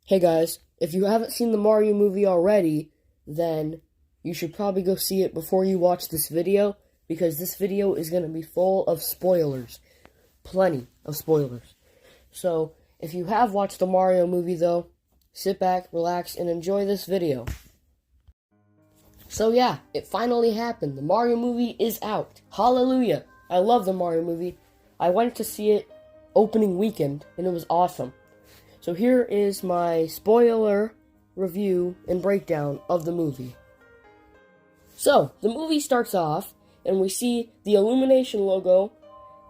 Hey guys, if you haven't seen the Mario movie already, then you should probably go see it before you watch this video, because this video is going to be full of spoilers. Plenty of spoilers. So, if you have watched the Mario movie though, sit back, relax, and enjoy this video. So yeah, it finally happened. The Mario movie is out. Hallelujah! I love the Mario movie. I went to see it opening weekend, and it was awesome. So here is my spoiler review and breakdown of the movie. So, the movie starts off, and we see the Illumination logo,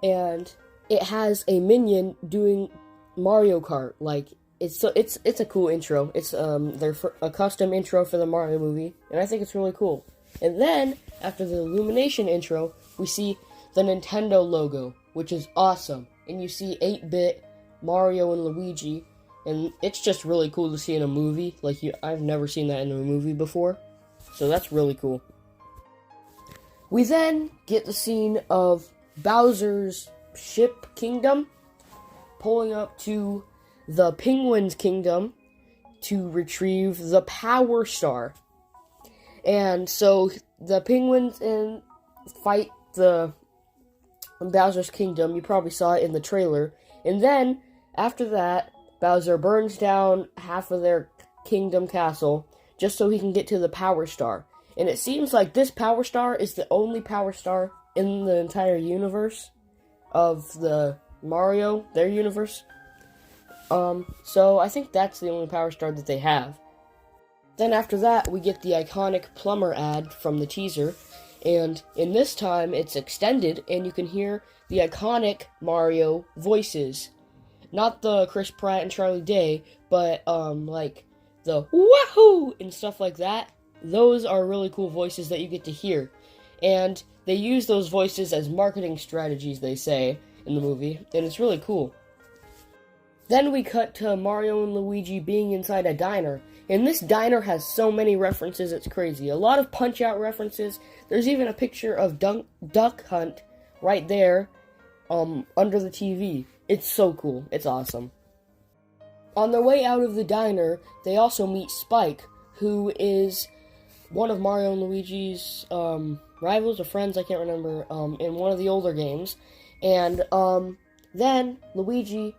and it has a minion doing Mario Kart. Like, it's a cool intro. It's a custom intro for the Mario movie, and I think it's really cool. And then, after the Illumination intro, we see the Nintendo logo, which is awesome. And you see 8-bit Mario and Luigi. And it's just really cool to see in a movie. I've never seen that in a movie before. So that's really cool. We then get the scene of Bowser's ship kingdom pulling up to the Penguin's kingdom to retrieve the Power Star. And so the Penguins fight the Bowser's kingdom. You probably saw it in the trailer. And then, after that, Bowser burns down half of their kingdom castle just so he can get to the Power Star. And it seems like this Power Star is the only Power Star in the entire universe of the Mario, their universe. So I think that's the only Power Star that they have. Then after that, we get the iconic plumber ad from the teaser. And in this time, it's extended, and you can hear the iconic Mario voices. Not the Chris Pratt and Charlie Day, but, like, the wahoo and stuff like that. Those are really cool voices that you get to hear. And they use those voices as marketing strategies, they say, in the movie. And it's really cool. Then we cut to Mario and Luigi being inside a diner. And this diner has so many references, it's crazy. A lot of Punch-Out references. There's even a picture of Duck Hunt right there, under the TV. It's so cool. It's awesome. On their way out of the diner, they also meet Spike, who is one of Mario and Luigi's rivals or friends, I can't remember, in one of the older games. And then Luigi,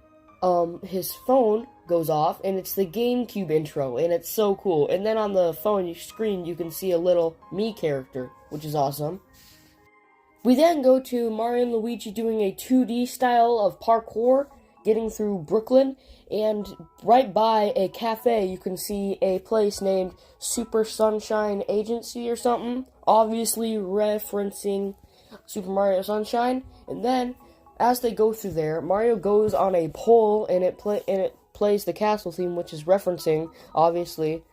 his phone goes off, and it's the GameCube intro, and it's so cool. And then on the phone screen, you can see a little Mii character, which is awesome. We then go to Mario and Luigi doing a 2D style of parkour, getting through Brooklyn, and right by a cafe you can see a place named Super Sunshine Agency or something, obviously referencing Super Mario Sunshine. And then, as they go through there, Mario goes on a pole, and it plays the castle theme, which is referencing, obviously,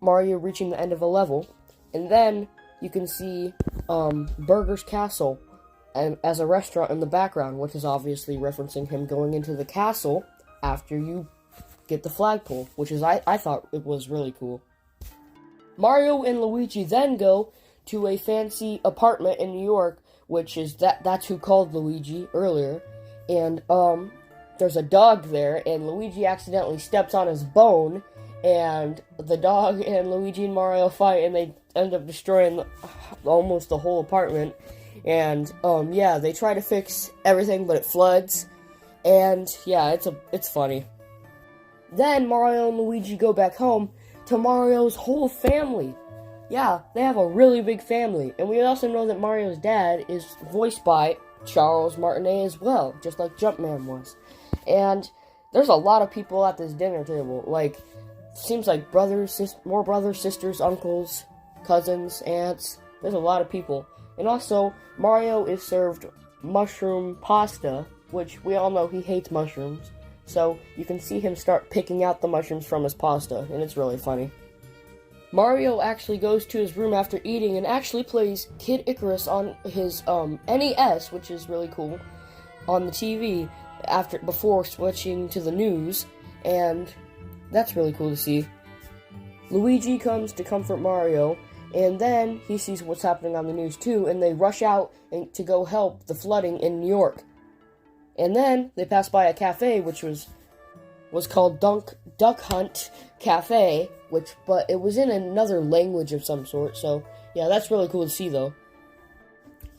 Mario reaching the end of a level. And then you can see Burger's Castle and as a restaurant in the background, which is obviously referencing him going into the castle after you get the flagpole, which is I thought it was really cool. Mario and Luigi then go to a fancy apartment in New York, which is that's who called Luigi earlier, and there's a dog there, and Luigi accidentally steps on his bone, and the dog and Luigi and Mario fight, and they end up destroying almost the whole apartment. And yeah, they try to fix everything, but it floods. And yeah, it's funny. Then Mario and Luigi go back home to Mario's whole family. Yeah, they have a really big family. And we also know that Mario's dad is voiced by Charles Martinet as well, just like Jumpman was. And there's a lot of people at this dinner table. Like, seems like more brothers, sisters, uncles, cousins, aunts. There's a lot of people. And also, Mario is served mushroom pasta, which we all know he hates mushrooms. So you can see him start picking out the mushrooms from his pasta, and it's really funny. Mario actually goes to his room after eating and actually plays Kid Icarus on his NES, which is really cool, on the TV before switching to the news, and that's really cool to see. Luigi comes to comfort Mario, and then he sees what's happening on the news too, and they rush out to go help the flooding in New York. And then they pass by a cafe, which was was called Duck Hunt Cafe, but it was in another language of some sort, so yeah, that's really cool to see though.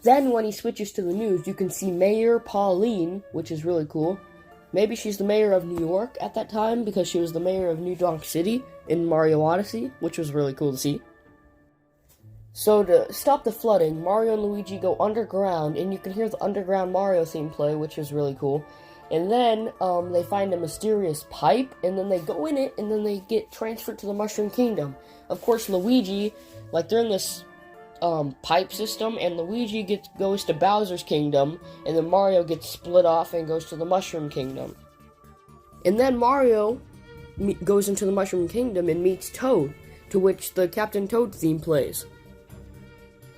Then when he switches to the news, you can see Mayor Pauline, which is really cool. Maybe she's the mayor of New York at that time, because she was the mayor of New Donk City in Mario Odyssey, which was really cool to see. So to stop the flooding, Mario and Luigi go underground, and you can hear the underground Mario theme play, which is really cool. And then they find a mysterious pipe, and then they go in it, and then they get transferred to the Mushroom Kingdom. Of course, Luigi, like they're in this pipe system, and Luigi goes to Bowser's Kingdom, and then Mario gets split off and goes to the Mushroom Kingdom. And then Mario goes into the Mushroom Kingdom and meets Toad, to which the Captain Toad theme plays.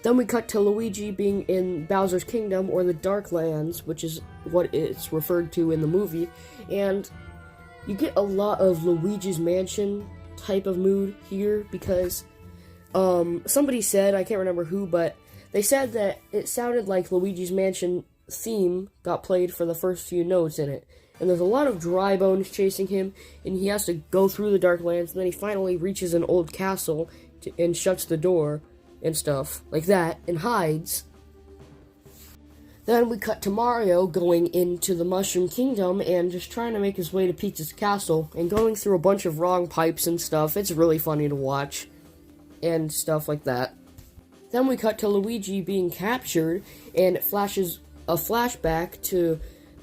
Then we cut to Luigi being in Bowser's Kingdom, or the Dark Lands, which is what it's referred to in the movie, and you get a lot of Luigi's Mansion type of mood here, because somebody said, I can't remember who, but they said that it sounded like Luigi's Mansion theme got played for the first few notes in it. And there's a lot of dry bones chasing him, and he has to go through the Dark Lands, and then he finally reaches an old castle and shuts the door and stuff like that, and hides. Then we cut to Mario going into the Mushroom Kingdom and just trying to make his way to Peach's castle, and going through a bunch of wrong pipes and stuff. It's really funny to watch, and stuff like that. Then we cut to Luigi being captured, and it flashes a flashback to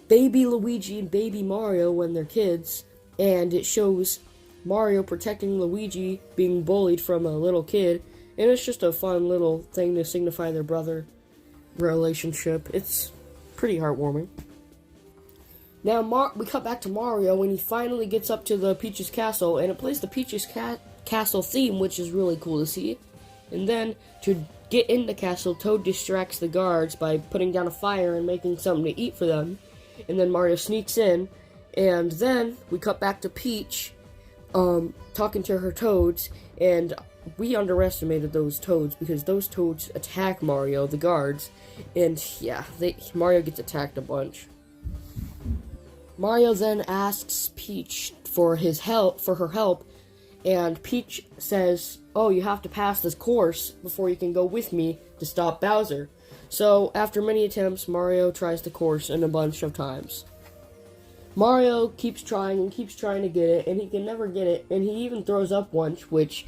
baby Luigi and baby Mario when they're kids, and it shows Mario protecting Luigi being bullied from a little kid, and it's just a fun little thing to signify their brother relationship. It's pretty heartwarming. Now we cut back to Mario when he finally gets up to the Peach's castle, and it plays the Peach's castle theme, which is really cool to see. And then to get in the castle, Toad distracts the guards by putting down a fire and making something to eat for them. And then Mario sneaks in, and then we cut back to Peach talking to her toads, and we underestimated those toads, because those toads attack Mario, the guards, and yeah, Mario gets attacked a bunch. Mario then asks Peach for her help, and Peach says, "Oh, you have to pass this course before you can go with me to stop Bowser." So, after many attempts, Mario tries the course a bunch of times. Mario keeps trying to get it, and he can never get it, and he even throws up once, which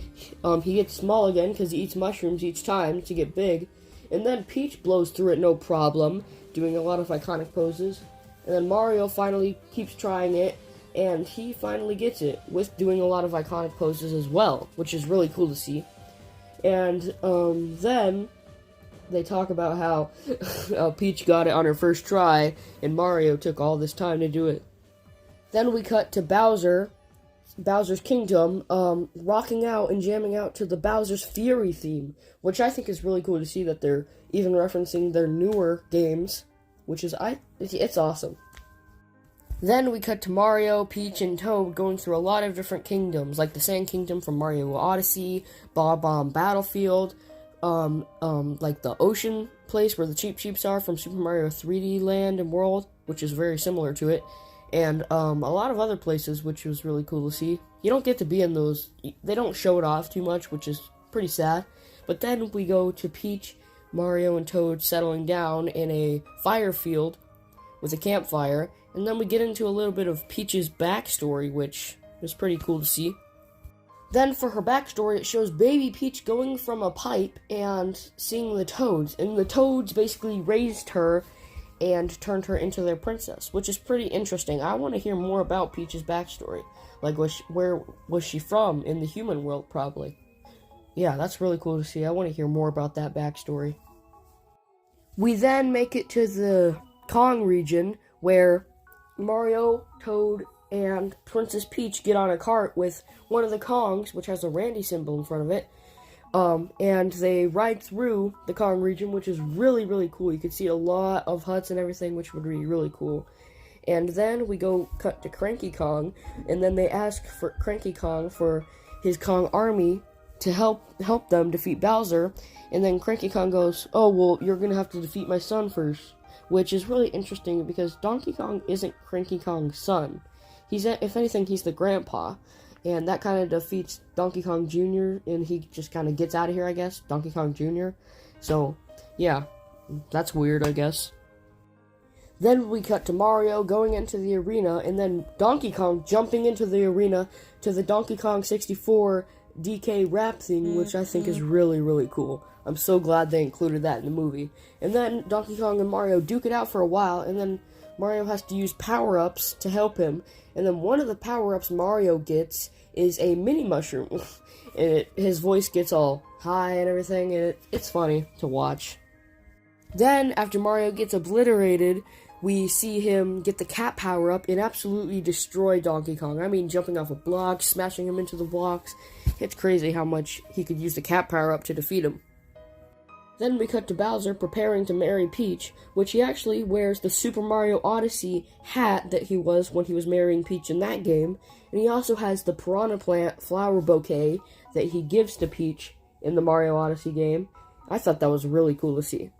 he gets small again because he eats mushrooms each time to get big. And then Peach blows through it no problem, doing a lot of iconic poses. And then Mario finally keeps trying it, and he finally gets it, with doing a lot of iconic poses as well, which is really cool to see. And then they talk about how Peach got it on her first try, and Mario took all this time to do it. Then we cut to Bowser's Kingdom, rocking out and jamming out to the Bowser's Fury theme, which I think is really cool to see that they're even referencing their newer games, which is, it's awesome. Then we cut to Mario, Peach, and Toad going through a lot of different kingdoms, like the Sand Kingdom from Mario Odyssey, Bob-Omb Battlefield, like the ocean place where the Cheep Cheeps are from Super Mario 3D Land and World, which is very similar to it, and a lot of other places, which was really cool to see. You don't get to be in those, they don't show it off too much, which is pretty sad. But then we go to Peach, Mario, and Toad settling down in a fire field with a campfire, and then we get into a little bit of Peach's backstory, which is pretty cool to see. Then for her backstory, it shows baby Peach going from a pipe and seeing the Toads, and the Toads basically raised her and turned her into their princess, which is pretty interesting. I want to hear more about Peach's backstory. Like, where was she from in the human world, probably. Yeah, that's really cool to see. I want to hear more about that backstory. We then make it to the Kong region, where Mario, Toad, and Princess Peach get on a cart with one of the Kongs, which has a Randy symbol in front of it, and they ride through the Kong region, which is really, really cool. You can see a lot of huts and everything, which would be really cool. And then we go cut to Cranky Kong, and then they ask for Cranky Kong for his Kong army to help them defeat Bowser, and then Cranky Kong goes, "Oh, well, you're gonna have to defeat my son first," which is really interesting because Donkey Kong isn't Cranky Kong's son. if anything, he's the grandpa. And that kind of defeats Donkey Kong Jr., and he just kind of gets out of here, I guess. Donkey Kong Jr. So, yeah, that's weird, I guess. Then we cut to Mario going into the arena, and then Donkey Kong jumping into the arena to the Donkey Kong 64 DK rap theme, which I think is really, really cool. I'm so glad they included that in the movie. And then Donkey Kong and Mario duke it out for a while, and then Mario has to use power-ups to help him. And then one of the power-ups Mario gets is a mini mushroom. And his voice gets all high and everything, and it's funny to watch. Then, after Mario gets obliterated, we see him get the cat power-up and absolutely destroy Donkey Kong. I mean, jumping off a block, smashing him into the blocks. It's crazy how much he could use the cat power-up to defeat him. Then we cut to Bowser preparing to marry Peach, which he actually wears the Super Mario Odyssey hat that he was when he was marrying Peach in that game, and he also has the Piranha Plant flower bouquet that he gives to Peach in the Mario Odyssey game. I thought that was really cool to see.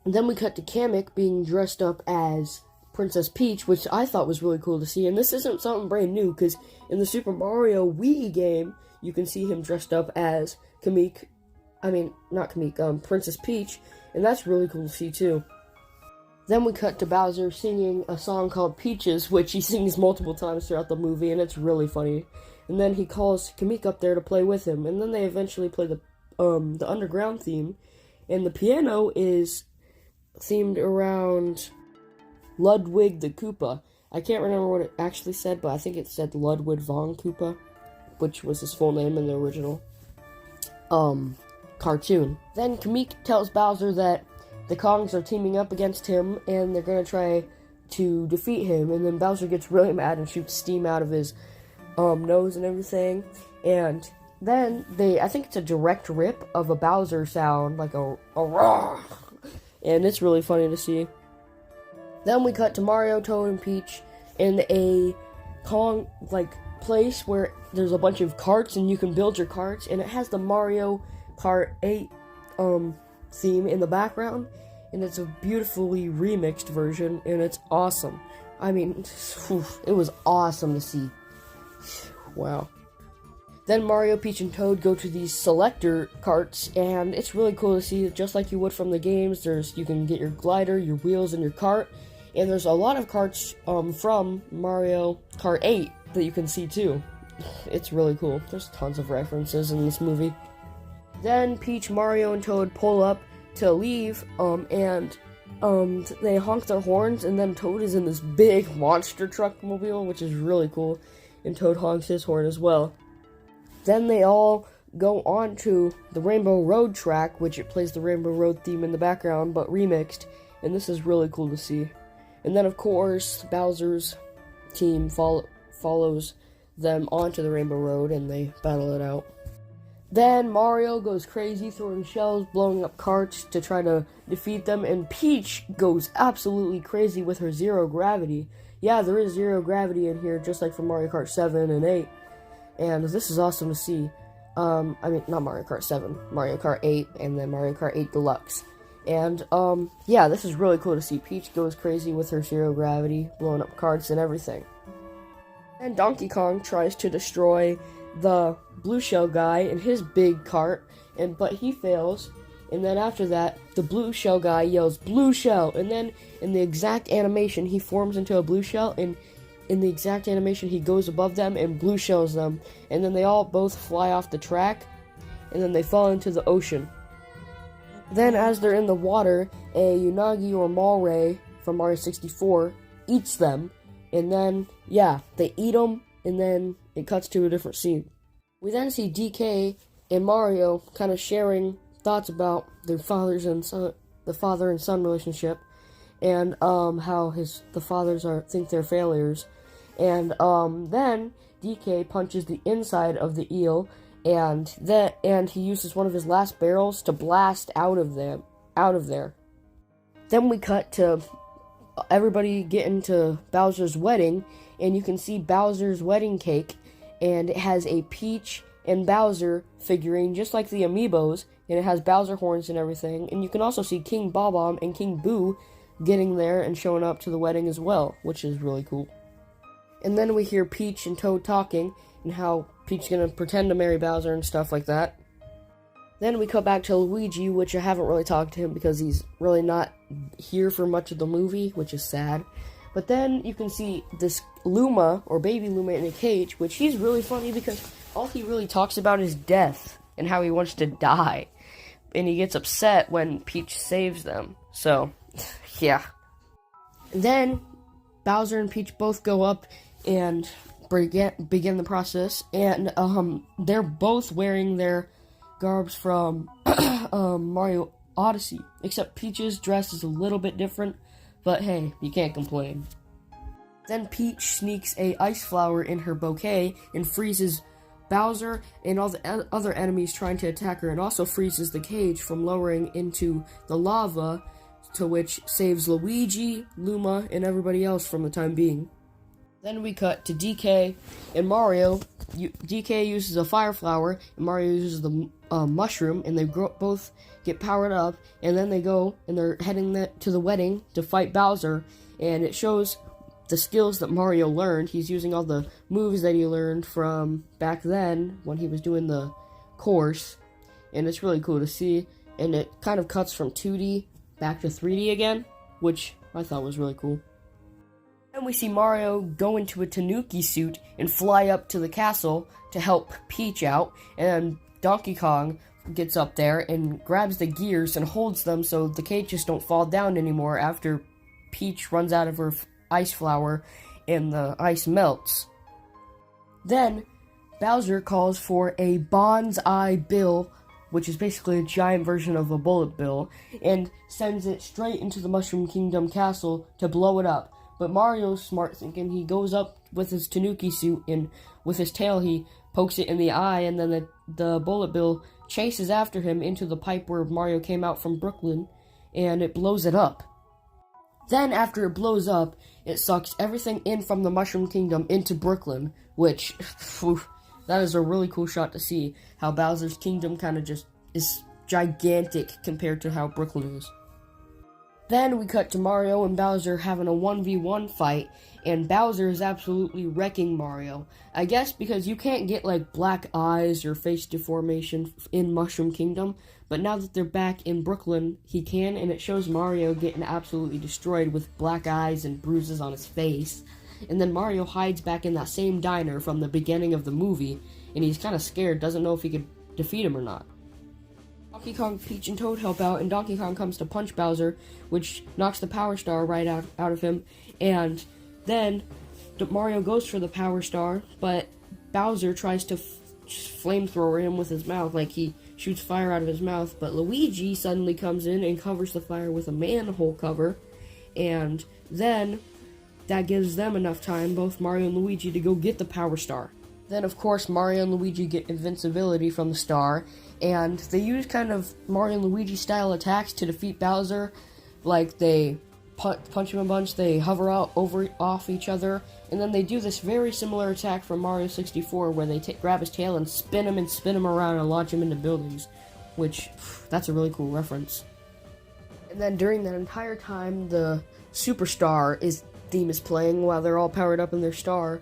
And then we cut to Kamek being dressed up as Princess Peach, which I thought was really cool to see, and this isn't something brand new, because in the Super Mario Wii game, you can see him dressed up as Princess Peach, and that's really cool to see too. Then we cut to Bowser singing a song called Peaches, which he sings multiple times throughout the movie, and it's really funny. And then he calls Kamek up there to play with him, and then they eventually play the underground theme, and the piano is themed around Ludwig the Koopa. I can't remember what it actually said, but I think it said Ludwig von Koopa, which was his full name in the original cartoon. Then Kamek tells Bowser that the Kongs are teaming up against him, and they're gonna try to defeat him, and then Bowser gets really mad and shoots steam out of his nose and everything, and then I think it's a direct rip of a Bowser sound, like a roar, and it's really funny to see. Then we cut to Mario, Toad, and Peach in a Kong, place where there's a bunch of carts, and you can build your carts, and it has the Mario Kart 8 theme in the background, and it's a beautifully remixed version, and it's awesome. I mean, it was awesome to see. Wow. Then Mario, Peach, and Toad go to these selector carts, and it's really cool to see, just like you would from the games. You can get your glider, your wheels, and your cart, and there's a lot of carts from Mario Kart 8 that you can see too. It's really cool. There's tons of references in this movie. Then Peach, Mario, and Toad pull up to leave, and they honk their horns, and then Toad is in this big monster truck mobile, which is really cool, and Toad honks his horn as well. Then they all go on to the Rainbow Road track, which it plays the Rainbow Road theme in the background, but remixed, and this is really cool to see. And then, of course, Bowser's team follows them onto the Rainbow Road, and they battle it out. Then Mario goes crazy, throwing shells, blowing up carts to try to defeat them, and Peach goes absolutely crazy with her zero gravity. Yeah, there is zero gravity in here, just like from Mario Kart 7 and 8, and this is awesome to see. Not Mario Kart 7, Mario Kart 8, and then Mario Kart 8 Deluxe. And, yeah, this is really cool to see. Peach goes crazy with her zero gravity, blowing up carts and everything. And Donkey Kong tries to destroy the blue shell guy in his big cart, but he fails, and then after that, the blue shell guy yells, "Blue shell!" And then, in the exact animation, he forms into a blue shell, and in the exact animation, he goes above them and blue shells them, and then they all both fly off the track, and then they fall into the ocean. Then, as they're in the water, a Unagi or Malray from Mario 64 eats them, and then, yeah, they eat them, and then it cuts to a different scene. We then see DK and Mario kind of sharing thoughts about their the father and son relationship, and how the fathers think they're failures, and then DK punches the inside of the eel, and he uses one of his last barrels to blast out of there. Then we cut to everybody getting to Bowser's wedding, and you can see Bowser's wedding cake, and it has a Peach and Bowser figurine, just like the Amiibos, and it has Bowser horns and everything, and you can also see King Bob-omb and King Boo getting there and showing up to the wedding as well, which is really cool. And then we hear Peach and Toad talking, and how Peach's gonna pretend to marry Bowser and stuff like that. Then we cut back to Luigi, which I haven't really talked to him because he's really not here for much of the movie, which is sad. But then you can see this Luma, or baby Luma, in a cage, which he's really funny because all he really talks about is death and how he wants to die. And he gets upset when Peach saves them. So, yeah. Then Bowser and Peach both go up and begin the process, and they're both wearing their garbs from Mario Odyssey, except Peach's dress is a little bit different, but hey, you can't complain. Then Peach sneaks a ice flower in her bouquet and freezes Bowser and all the other enemies trying to attack her, and also freezes the cage from lowering into the lava, to which saves Luigi, Luma, and everybody else from the time being. Then we cut to DK and Mario. DK uses a fire flower, and Mario uses the mushroom, and they both get powered up, and then they go, and they're heading to the wedding to fight Bowser, and it shows the skills that Mario learned. He's using all the moves that he learned from back then when he was doing the course, and it's really cool to see, and it kind of cuts from 2D back to 3D again, which I thought was really cool. Then we see Mario go into a Tanuki suit and fly up to the castle to help Peach out, and Donkey Kong gets up there and grabs the gears and holds them so the cages don't fall down anymore after Peach runs out of her ice flower and the ice melts. Then Bowser calls for a Bonsai Bill, which is basically a giant version of a bullet bill, and sends it straight into the Mushroom Kingdom castle to blow it up. But Mario's smart thinking, he goes up with his Tanuki suit, and with his tail he pokes it in the eye, and then the bullet bill chases after him into the pipe where Mario came out from Brooklyn, and it blows it up. Then after it blows up, it sucks everything in from the Mushroom Kingdom into Brooklyn, which, that is a really cool shot to see, how Bowser's Kingdom kind of just is gigantic compared to how Brooklyn is. Then we cut to Mario and Bowser having a 1v1 fight, and Bowser is absolutely wrecking Mario. I guess because you can't get like black eyes or face deformation in Mushroom Kingdom, but now that they're back in Brooklyn, he can, and it shows Mario getting absolutely destroyed with black eyes and bruises on his face. And then Mario hides back in that same diner from the beginning of the movie, and he's kind of scared, doesn't know if he could defeat him or not. Donkey Kong, Peach, and Toad help out, and Donkey Kong comes to punch Bowser, which knocks the Power Star right out of him, and then Mario goes for the Power Star, but Bowser tries to flamethrower him with his mouth, like he shoots fire out of his mouth, but Luigi suddenly comes in and covers the fire with a manhole cover, and then that gives them enough time, both Mario and Luigi, to go get the Power Star. Then, of course, Mario and Luigi get invincibility from the star, and they use kind of Mario and Luigi-style attacks to defeat Bowser. Like, they punch him a bunch, they hover off each other, and then they do this very similar attack from Mario 64, where they grab his tail and spin him around and launch him into buildings, which, that's a really cool reference. And then during that entire time, the Superstar theme is playing while they're all powered up in their star,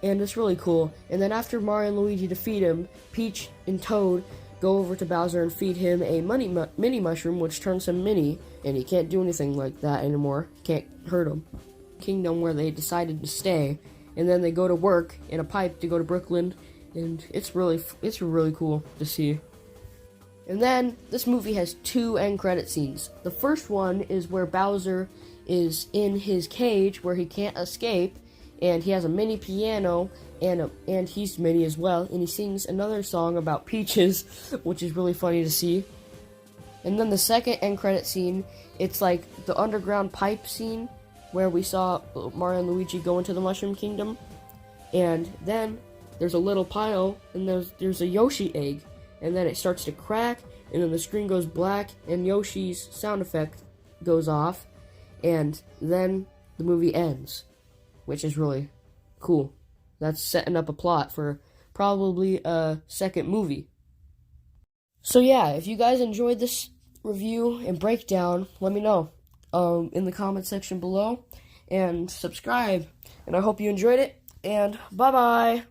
and it's really cool. And then after Mario and Luigi defeat him, Peach and Toad go over to Bowser and feed him a mini mushroom, which turns him mini, and he can't do anything like that anymore. Can't hurt him. Kingdom where they decided to stay, and then they go to work in a pipe to go to Brooklyn, and it's really cool to see. And then this movie has 2 end credit scenes. The first one is where Bowser is in his cage where he can't escape, and he has a mini piano, and he's mini as well, and he sings another song about peaches, which is really funny to see. And then the second end credit scene, it's like the underground pipe scene, where we saw Mario and Luigi go into the Mushroom Kingdom, and then there's a little pile, and there's a Yoshi egg, and then it starts to crack, and then the screen goes black, and Yoshi's sound effect goes off, and then the movie ends, which is really cool. That's setting up a plot for probably a second movie. So yeah, if you guys enjoyed this review and breakdown, let me know in the comment section below, and subscribe. And I hope you enjoyed it. And bye-bye.